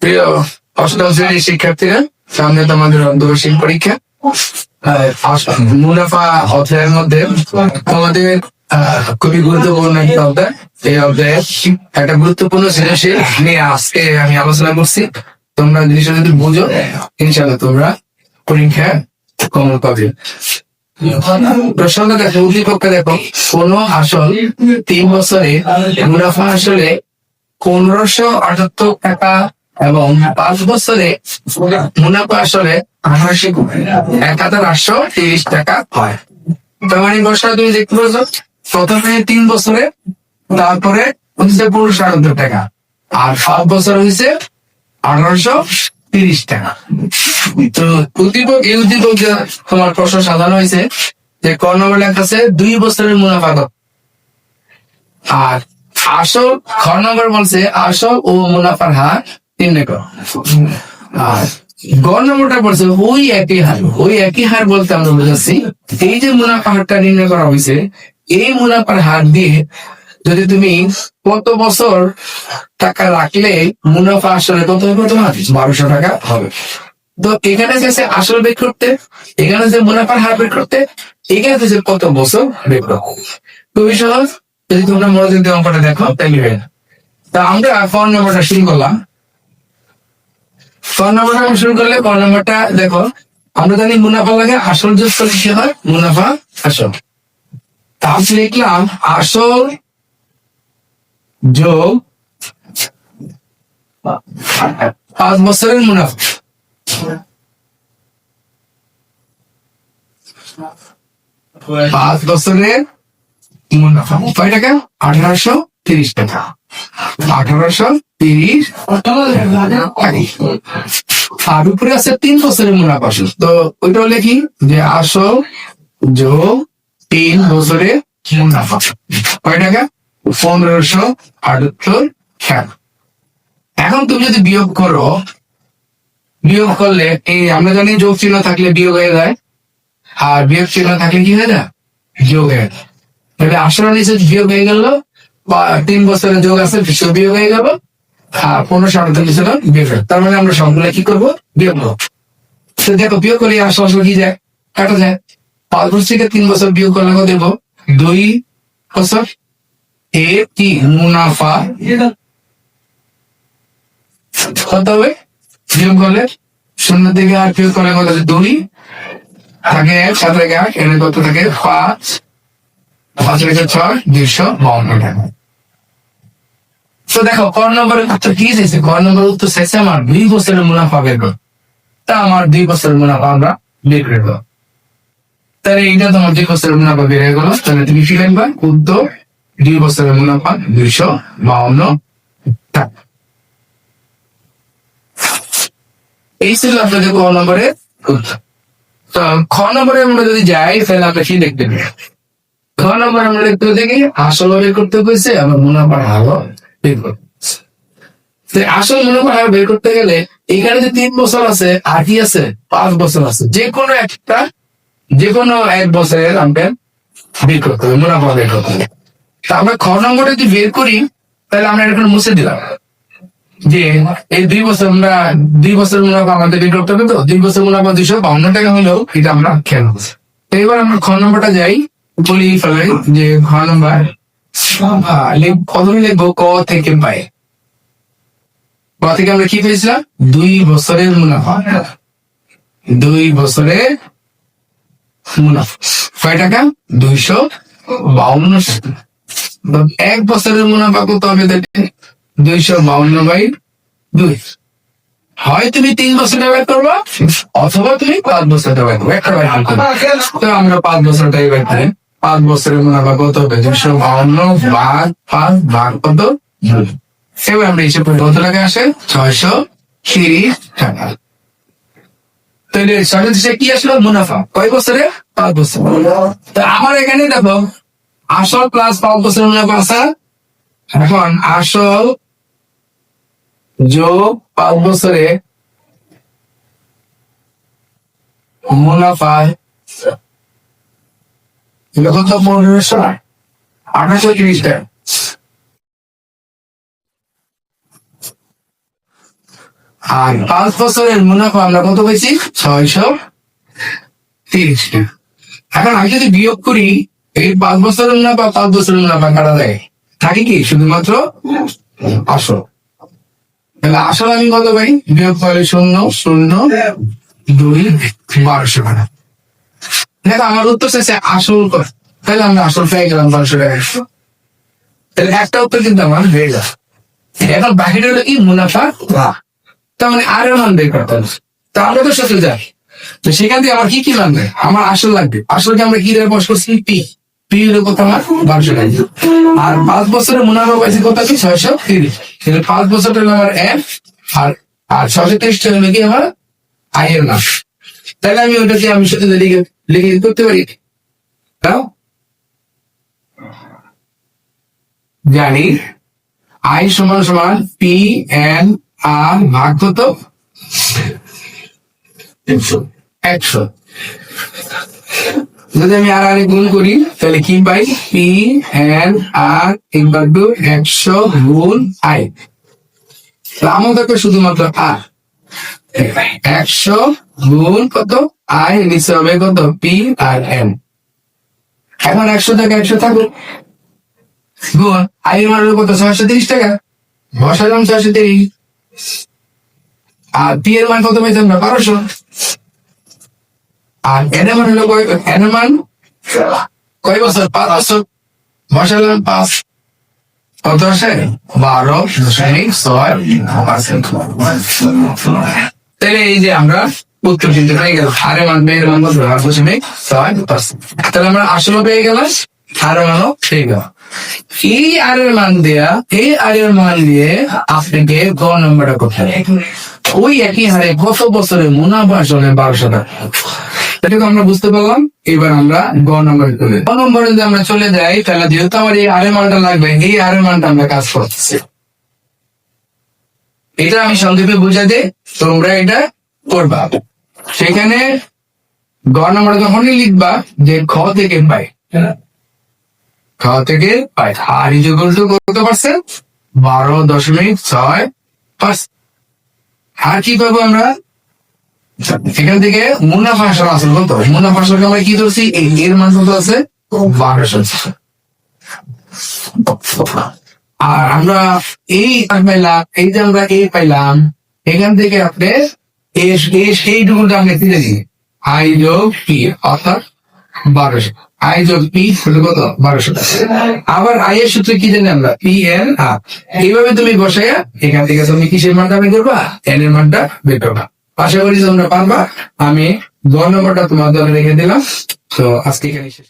প্রিয় অষ্টম শ্রেণীর শিক্ষার্থীরা, সামনে তোমাদের অর্ধবার্ষিক পরীক্ষা। মুনাফা অধ্যায়ের মধ্যে তোমাদের খুবই গুরুত্বপূর্ণ একটা অধ্যায়। এই অধ্যায়ে একটা গুরুত্বপূর্ণ সৃজনশীল নিয়ে আজকে আমি আলোচনা করছি। তোমরা জিনিসটা যদি বুঝো, ইনশাআল্লাহ তোমরা পরীক্ষা কমন পাবে। প্রশ্নটা দেখো, উদ্দীপকটা দেখো। কোন আসল 3 বছরে মুনাফা আসলে 1578 টাকা এবং 5 বছরে মুনাফা আসলে 1830 টাকা হয়। তার মানে বর্ষা তুমি দেখতে পাচ্ছ, প্রথমে 3 বছরে, তারপরে হচ্ছে 1578 টাকা, আর 5 বছর হয়েছে 1830 টাকা। তো উদ্দীপক, এই উদ্দীপক তোমার প্রশ্ন সাজানো হয়েছে যে ক নম্বর লেখা আছে 2 বছরের মুনাফা কত, আর আসল খ নম্বর বলছে আসল ও মুনাফার হার নির্ণয় করো। আর গ নম্বরটা বলছে ওই একই হার। ওই একই হার বলতে আমরা বুঝাচ্ছি, এই যে মুনাফা হারটা নির্ণয় করা হয়েছে, এই মুনাফার হার দিয়ে যদি তুমি কত বছর টাকা রাখলে মুনাফা আসলে কত হবে, তোমার 1200 টাকা হবে। তো এখানে যে আসল বের করতে, এখানে যে মুনাফার হার বের করতে, এখানে যে কত বছর বের করো। খুবই সহজ, যদি তোমরা মনোযোগ দিয়ে অঙ্কটা দেখো তাহলে হয়। তা আমরা ফোন নম্বরটা শুরু করলাম। ফোন নম্বরটা শুরু করলে ফোন নম্বরটা দেখো, আমরা জানি মুনাফা লাগে আসল যোগ করলে কি হয়, মুনাফা আসল। তাহলে লিখলাম আসল যোগ 5 বছরের মুনাফা। 5 বছরের মুনাফা কয় টাকা? 1830 টাকা। 1830 আর উপরে আছে 3 বছরের মুনাফা আসল। তো ওইটাও লিখি যে আসল যোগ 3 বছরের মুনাফা কয় টাকা? 1578 টাকা। এখন তুমি যদি বিয়োগ করো, বিয়োগ করলে এই আমরা জানি যোগ চিহ্ন থাকলে বিয়োগ হয়ে যায়, আর বিয়োগ চিহ্ন থাকলে কি হয়ে যায়, যোগ হয়ে যায়। তাহলে আসলে নিচে বিয়োগ হয়ে গেল, বা 3 বছরের যোগ আছে বিয়োগ হয়ে গেল, আর 1548 বিয়োগ হয়ে। তার মানে আমরা সবগুলো কি করবো, বিয়োগ করবো। তো দেখো বিয়োগ করলে আসল আসল কি যায়, কাটা যায়। 5 বছর থেকে 3 বছর বিয়োগ করলে দেবো 2 বছর। এ কি মুনাফা কত হবে, বিয়োগ করলে 0 থেকে 8 বিয়োগ করলে কত, 2 থাকে 7 থেকে 8, এখানে কত থাকে 5, 5 থেকে 6, 252 টাকা। তো দেখো ক নম্বরের উত্তর কি চাইছে, ক নম্বরের উত্তর চাইছে আমার 2 বছরের মুনাফা বের কর। তা আমার 2 বছরের মুনাফা আমরা বের করে দেবো। তাহলে এইটা তোমার 2 বছরের মুনাফা বের হয়ে গেল। তাহলে তুমি কি লিখবা, উত্তর 2 বছরের মুনাফা 252 টাকা। এই ছিল আপনাদের ক নম্বরের উত্তর। তো খ নম্বরে আমরা যদি যাই, তাহলে আমরা কি দেখতে পাই, খ নম্বর আমরা দেখতে দেখি আসল বের করতে হয়েছে, আবার মুনাফার হারও বের করতে হয়েছে। আসল মুনাফার হার বের করতে গেলে এখানে যে 3 বছর আছে, আর কি আছে 5 বছর আছে, যে কোনো একটা, যে কোনো 1 বছরের আমাদের বের করতে হবে, মুনাফা বের করতে হবে। তা আমরা খ নম্বরে যদি বের করি, তাহলে আমরা এখানে মুছে দিলাম যে এই 2 বছর আমরা 2 বছর মুনাফা আমাদের বের করতে হবে। তো 2 বছর মুনাফা 252 টাকা হলেও এটা আমরা খেয়াল করছি। এবার আমরা খ নম্বরটা যাই, বলি ফেলাই যে খ নম্বর প্রথমে লিখবো ক থেকে পাই। ক থেকে আমরা কি পেয়েছিলাম, 2 বছরের মুনাফা। 2 বছরের মুনাফা কয় টাকা, 252 টাকা। 1 বছরের মুনাফা কত হবে, 252/2। হয় তুমি 3 বছর ব্যয় করবা, অথবা তুমি 5 বছর ব্যয় করবো, একটা ব্যয় করবো। তো আমরা 5 বছরটাই ব্যয় করি। 5 বছরের মুনাফা কত হবে, 252/5 কত, 2। এবার আমরা হিসেব করি কত টাকা আসে, 630 টাকা। তাহলে 630 কি আসলো, মুনাফা কয় বছরে, 5 বছর। তো আমার এখানে দেখো আসল প্লাস 5 বছরের মুনাফা আছে। এখন আসল যোগ 5 বছরে মুনাফা কত, 1830 টাকা। আর 5 বছরের মুনাফা আমরা কত পেয়েছি? 630 টাকা। এখন আমি যদি বিয়োগ করি, এই 5 বছরের মুনাফা 5 বছরের মুনাফা কাটা যায়, থাকে কি শুধুমাত্র আসল। তাহলে আসল আমি কত পাই? বিয়োগ করে 0.002 1200 টাকা। দেখো আমার উত্তর চাইছে আসল কত, তাহলে আমরা আসল পেয়ে গেলাম 1200 টাকা। তাহলে একটা উত্তর কিন্তু আমার হয়ে গেল। এখন বাকিটা হলো কি? মুনাফা লাভ। তার মানে আর এর মান বের করতে হবে। তা আমরা তো সত্যি যাই, তো সেখান থেকে আমার কি লাগবে? আমার আসল লাগবে। আসলকে আমরা কি দিয়ে বস করছি? পি। পি হলো কত? আমার 1200 টাকা। আর 5 বছরের মুনাফা পাইছি কত? কি 630। তাহলে 5 বছর হলো আমার এফ, আর আর 630 টাকা হলো কি আমার আই এর নাম। তাহলে আমি ওটাকে আমি সত্যি লিখে লিখে করতে পারি। তাও জানি আই সমান সমান পি এন আর ভাগ কত? 100। যদি আমি আর আরে গুণ করি তাহলে কি পাই? P N R equal to 100 গুণ আই। আমাদেরকে শুধুমাত্র আর 100 গুণ কত? আই নিচে হবে কত? P R N. এখন 100 টাকা 100 থাকুক, গুণ আই এর মান হলো কত? 630 টাকা। বসালাম 630। আর পি এর মান কত পাইতাম না? 1200। আর এন এর মান হলো এন এর মান কয় বছর? 5 বছর। বসালাম 5, কত আসে? 12.6%। তাহলে এই যে আমরা উত্তর কিন্তু পেয়ে গেলাম। হারে মান পেয়ে গেলাম 12.6%। তাহলে আমরা আসলে পেয়ে গেলাম, হারের মানও পেয়ে গেলাম। এই আর এর মান দেয়া, এই আর এর মান দিয়ে আপনাকে গ নম্বরটা করতে হবে। ওই একই হারে কত বছরের মুনাফা আসলে 1200 টাকা। এটাকে আমরা বুঝতে পারলাম। এবার আমরা গ নম্বরে চলে গ নম্বরে যদি আমরা চলে যাই, তাহলে যেহেতু আমার এই আরের মানটা লাগবে, এই আরের মানটা আমরা কাজ করতেছি। এটা আমি সংক্ষেপে বুঝাই দিই, তোমরা এটা করবা। সেখানে গ নম্বরে যখনই লিখবা যে খ থেকে পাই, খ থেকে পাই, আর ইকুয়াল টু কত পার্সেন্ট? 12.6%। আর কি পাবো আমরা? এখান থেকে মুনাফা আসল আসল কত? মুনাফা আসলকে আমরা কি ধরছি? এই এর মান কত আছে? 1200। আর আমরা এই পাইলাম, এই যে আমরা এই পাইলাম, এখান থেকে আপনি সেইটুকুটা আমরা তুলে দিই, আই যোগ পি, অর্থাৎ 1200। আই যোগ পি হলো কত? 1200 টাকা। আবার আই এর সূত্রে কি জানি আমরা? পি এন আর। এইভাবে তুমি বসাইয়া এখান থেকে তুমি কিসের মানটা বের করবা? এন এর মানটা বের করবা। আশা করি তোমরা পারবা। আমি গ নম্বরটা তোমার দলে রেখে দিলাম। তো আজকে এখানে শেষ।